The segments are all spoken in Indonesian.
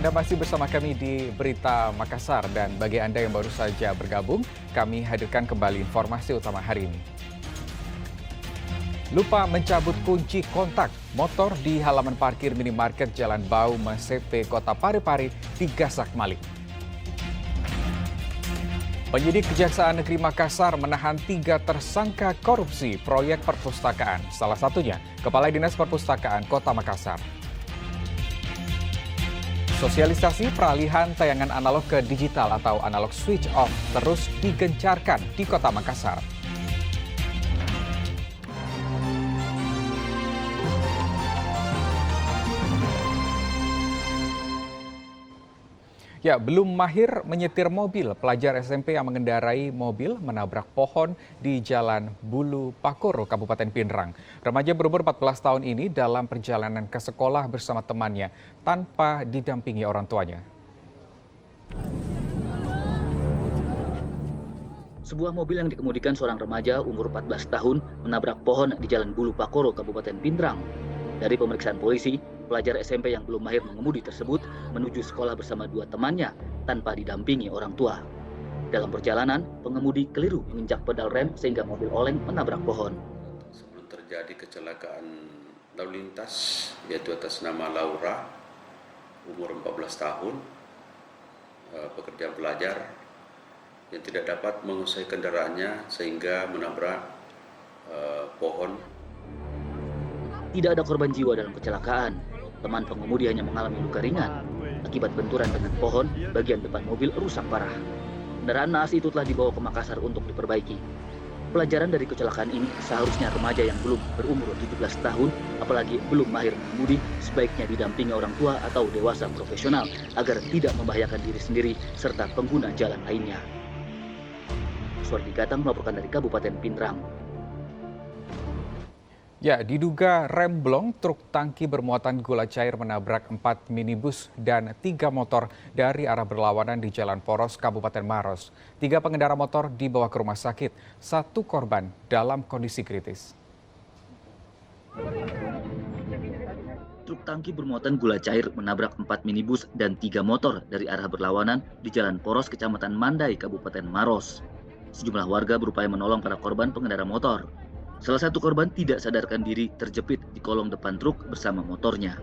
Anda masih bersama kami di Berita Makassar dan bagi Anda yang baru saja bergabung, kami hadirkan kembali informasi utama hari ini. Lupa mencabut kunci kontak motor di halaman parkir minimarket Jalan Bau Mesepe, Kota Parepare digasak maling. Penyidik Kejaksaan Negeri Makassar menahan 3 tersangka korupsi proyek perpustakaan, salah satunya Kepala Dinas Perpustakaan Kota Makassar. Sosialisasi peralihan tayangan analog ke digital atau analog switch off terus digencarkan di Kota Makassar. Ya, belum mahir menyetir mobil, pelajar SMP yang mengendarai mobil menabrak pohon di Jalan Bulu Pakoro, Kabupaten Pinrang. Remaja berumur 14 tahun ini dalam perjalanan ke sekolah bersama temannya tanpa didampingi orang tuanya. Sebuah mobil yang dikemudikan seorang remaja umur 14 tahun menabrak pohon di Jalan Bulu Pakoro, Kabupaten Pinrang. Dari pemeriksaan polisi, pelajar SMP yang belum mahir mengemudi tersebut menuju sekolah bersama 2 temannya tanpa didampingi orang tua. Dalam perjalanan, pengemudi keliru menginjak pedal rem sehingga mobil oleng menabrak pohon. Sebelum terjadi kecelakaan lalu lintas, yaitu atas nama Laura, umur 14 tahun, pekerja pelajar yang tidak dapat menguasai kendaraannya sehingga menabrak pohon. Tidak ada korban jiwa dalam kecelakaan. Teman pengemudi hanya mengalami luka ringan. Akibat benturan dengan pohon, bagian depan mobil rusak parah. Kendaraan naas itu telah dibawa ke Makassar untuk diperbaiki. Pelajaran dari kecelakaan ini, seharusnya remaja yang belum berumur 17 tahun, apalagi belum mahir mengemudi, sebaiknya didampingi orang tua atau dewasa profesional agar tidak membahayakan diri sendiri serta pengguna jalan lainnya. Suardi Gatang melaporkan dari Kabupaten Pinrang. Ya, diduga rem blong truk tangki bermuatan gula cair menabrak 4 minibus dan 3 motor dari arah berlawanan di Jalan Poros, Kabupaten Maros. 3 pengendara motor dibawa ke rumah sakit, 1 korban dalam kondisi kritis. Truk tangki bermuatan gula cair menabrak 4 minibus dan 3 motor dari arah berlawanan di Jalan Poros, Kecamatan Mandai, Kabupaten Maros. Sejumlah warga berupaya menolong para korban pengendara motor. Salah satu korban tidak sadarkan diri terjepit di kolong depan truk bersama motornya.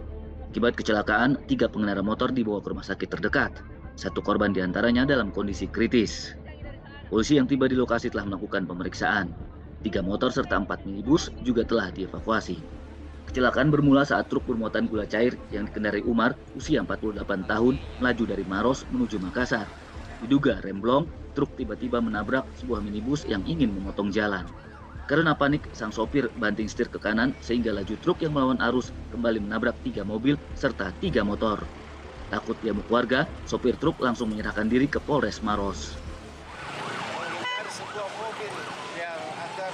Akibat kecelakaan, 3 pengendara motor dibawa ke rumah sakit terdekat. 1 korban diantaranya dalam kondisi kritis. Polisi yang tiba di lokasi telah melakukan pemeriksaan. 3 motor serta 4 minibus juga telah dievakuasi. Kecelakaan bermula saat truk bermuatan gula cair yang dikendarai Umar, usia 48 tahun, melaju dari Maros menuju Makassar. Diduga rem blong, truk tiba-tiba menabrak sebuah minibus yang ingin memotong jalan. Karena panik, sang sopir banting setir ke kanan sehingga laju truk yang melawan arus kembali menabrak 3 mobil serta 3 motor. Takut diamuk warga, sopir truk langsung menyerahkan diri ke Polres Maros. Ada sebuah mobil yang akan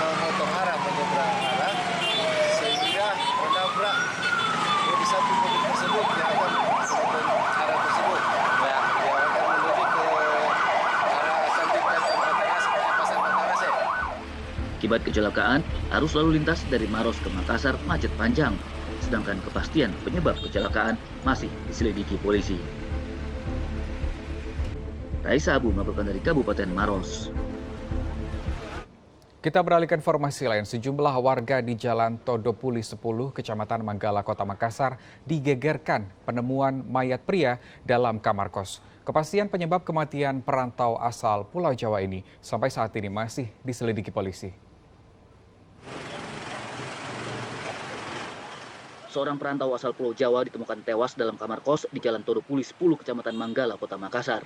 memotong arah menyeberang arah sehingga menabrak di satu mobil tersebut yang akan memotong arah tersebut. Yang akan menuju ke arah samping Pasar Matarase. Akibat kecelakaan, arus lalu lintas dari Maros ke Makassar macet panjang, sedangkan kepastian penyebab kecelakaan masih diselidiki polisi. Raisa Abu melaporkan dari Kabupaten Maros. Kita beralih ke informasi lain. Sejumlah warga di Jalan Todopuli 10, Kecamatan Manggala, Kota Makassar, digegerkan penemuan mayat pria dalam kamar kos. Kepastian penyebab kematian perantau asal Pulau Jawa ini sampai saat ini masih diselidiki polisi. Seorang perantau asal Pulau Jawa ditemukan tewas dalam kamar kos di Jalan Todopuli 10, Kecamatan Manggala, Kota Makassar.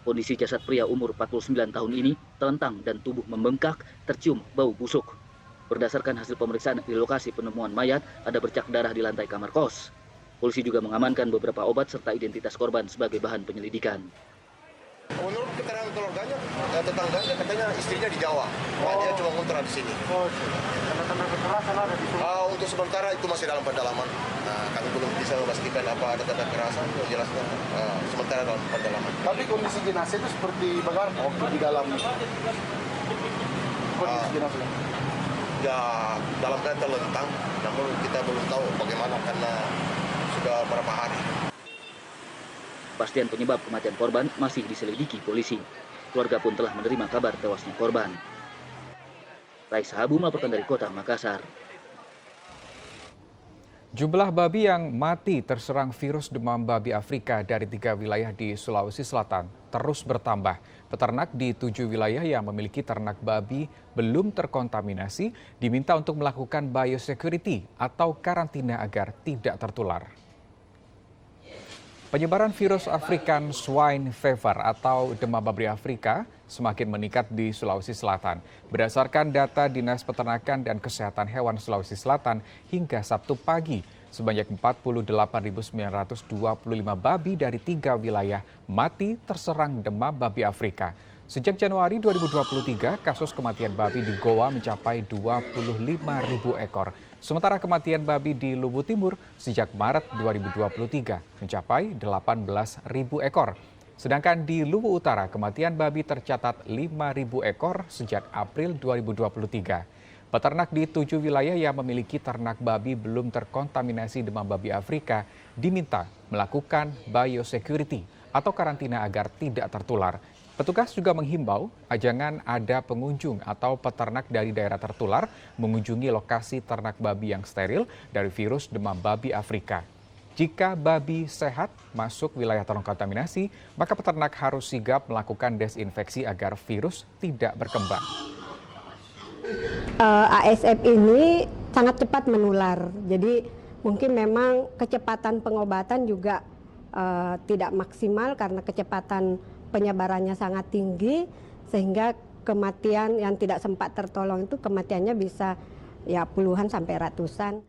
Kondisi jasad pria umur 49 tahun ini telentang dan tubuh membengkak, tercium bau busuk. Berdasarkan hasil pemeriksaan di lokasi penemuan mayat, ada bercak darah di lantai kamar kos. Polisi juga mengamankan beberapa obat serta identitas korban sebagai bahan penyelidikan. Menurut keterangan keluarganya, tetangganya katanya istrinya di Jawa. Dia cuma ngontrak di sini. Tanda-tanda kekerasan ada di sini. Untuk sementara itu masih dalam pendalaman. Kami belum bisa memastikan apa ada tanda kekerasan. Jelasnya sementara dalam pendalaman. Tapi kondisi jenazah itu seperti bagaimana waktu di dalam kondisi jenazah? Ya dalam keadaan terlentang, namun kita belum tahu bagaimana karena sudah berapa hari. Kepastian penyebab kematian korban masih diselidiki polisi. Keluarga pun telah menerima kabar tewasnya korban. Raisa Habu melaporkan dari Kota Makassar. Jumlah babi yang mati terserang virus demam babi Afrika dari 3 wilayah di Sulawesi Selatan terus bertambah. Peternak di 7 wilayah yang memiliki ternak babi belum terkontaminasi diminta untuk melakukan biosecurity atau karantina agar tidak tertular. Penyebaran virus African Swine Fever atau demam babi Afrika semakin meningkat di Sulawesi Selatan. Berdasarkan data Dinas Peternakan dan Kesehatan Hewan Sulawesi Selatan hingga Sabtu pagi, sebanyak 48.925 babi dari 3 wilayah mati terserang demam babi Afrika. Sejak Januari 2023, kasus kematian babi di Goa mencapai 25.000 ekor. Sementara kematian babi di Luwu Timur sejak Maret 2023 mencapai 18.000 ekor. Sedangkan di Luwu Utara, kematian babi tercatat 5.000 ekor sejak April 2023. Peternak di 7 wilayah yang memiliki ternak babi belum terkontaminasi demam babi Afrika diminta melakukan biosecurity atau karantina agar tidak tertular. Petugas juga menghimbau jangan ada pengunjung atau peternak dari daerah tertular mengunjungi lokasi ternak babi yang steril dari virus demam babi Afrika. Jika babi sehat masuk wilayah terkontaminasi, maka peternak harus sigap melakukan desinfeksi agar virus tidak berkembang. ASF ini sangat cepat menular, jadi mungkin memang kecepatan pengobatan juga tidak maksimal karena kecepatan penyebarannya sangat tinggi, sehingga kematian yang tidak sempat tertolong itu kematiannya bisa ya puluhan sampai ratusan.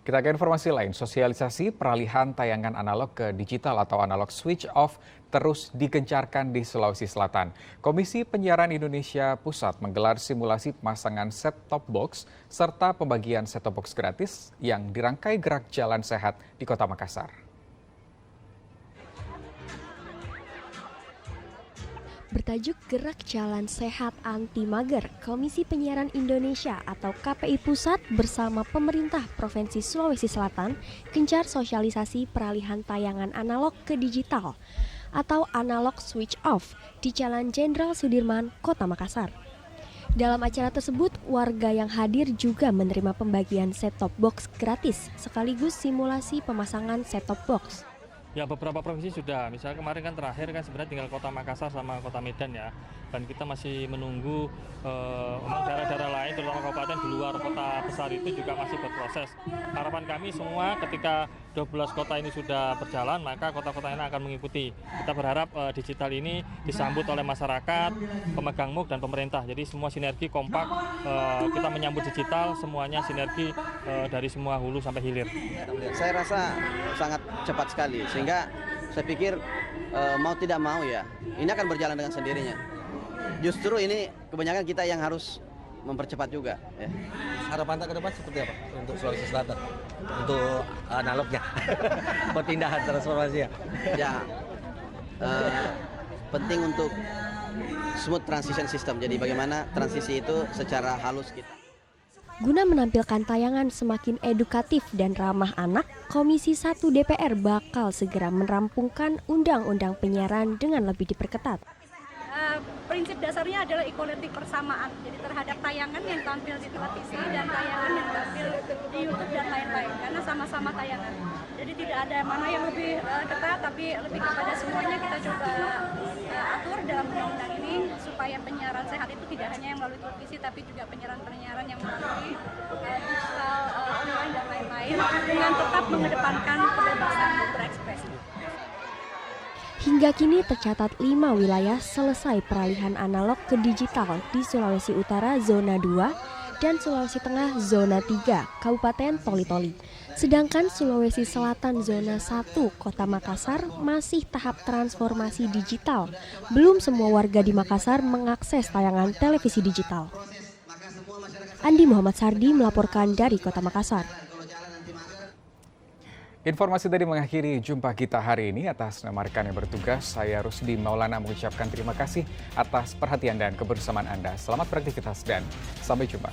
Kita ke informasi lain, sosialisasi peralihan tayangan analog ke digital atau analog switch off terus digencarkan di Sulawesi Selatan. Komisi Penyiaran Indonesia Pusat menggelar simulasi pemasangan set-top box serta pembagian set-top box gratis yang dirangkai Gerak Jalan Sehat di Kota Makassar. Bertajuk Gerak Jalan Sehat Anti Mager, Komisi Penyiaran Indonesia atau KPI Pusat bersama pemerintah Provinsi Sulawesi Selatan gencar sosialisasi peralihan tayangan analog ke digital atau analog switch off di Jalan Jenderal Sudirman, Kota Makassar. Dalam acara tersebut, warga yang hadir juga menerima pembagian set-top box gratis sekaligus simulasi pemasangan set-top box. Ya, beberapa provinsi sudah, misalnya kemarin kan terakhir kan sebenarnya tinggal Kota Makassar sama Kota Medan ya, dan kita masih menunggu daerah-daerah lain terutama kabupaten di luar kota besar itu juga masih berproses. Harapan kami semua ketika 12 kota ini sudah berjalan maka kota-kota ini akan mengikuti. Kita berharap digital ini disambut oleh masyarakat, pemegang MUK dan pemerintah. Jadi semua sinergi kompak, kita menyambut digital semuanya sinergi dari semua hulu sampai hilir. Saya rasa sangat cepat sekali sehingga saya pikir mau tidak mau ya ini akan berjalan dengan sendirinya. Justru ini kebanyakan kita yang harus mempercepat juga. Ya. Harapan ke depan seperti apa untuk Sulawesi Selatan? Untuk analognya, perpindahan transformasi ya? Ya, penting untuk smooth transition system. Jadi bagaimana transisi itu secara halus kita. Guna menampilkan tayangan semakin edukatif dan ramah anak, Komisi 1 DPR bakal segera merampungkan Undang-Undang Penyiaran dengan lebih diperketat. Prinsip dasarnya adalah equality, persamaan. Jadi terhadap tayangan yang tampil di televisi dan tayangan yang tampil di YouTube dan lain-lain, karena sama-sama tayangan. Jadi tidak ada mana yang lebih ketat, tapi lebih kepada semuanya kita coba atur dalam undang-undang ini supaya penyiaran sehat itu tidak hanya yang melalui televisi, tapi juga penyiaran-penyiaran yang melalui digital, online dan lain-lain, dengan tetap mengedepankan kebebasan berekspresi. Hingga kini tercatat 5 wilayah selesai peralihan analog ke digital di Sulawesi Utara Zona 2 dan Sulawesi Tengah Zona 3 Kabupaten Toli-Toli. Sedangkan Sulawesi Selatan Zona 1 Kota Makassar masih tahap transformasi digital. Belum semua warga di Makassar mengakses tayangan televisi digital. Andi Muhammad Sardi melaporkan dari Kota Makassar. Informasi tadi mengakhiri jumpa kita hari ini. Atas nama rekan yang bertugas, saya Rusdi Maulana mengucapkan terima kasih atas perhatian dan kebersamaan Anda. Selamat beraktivitas dan sampai jumpa.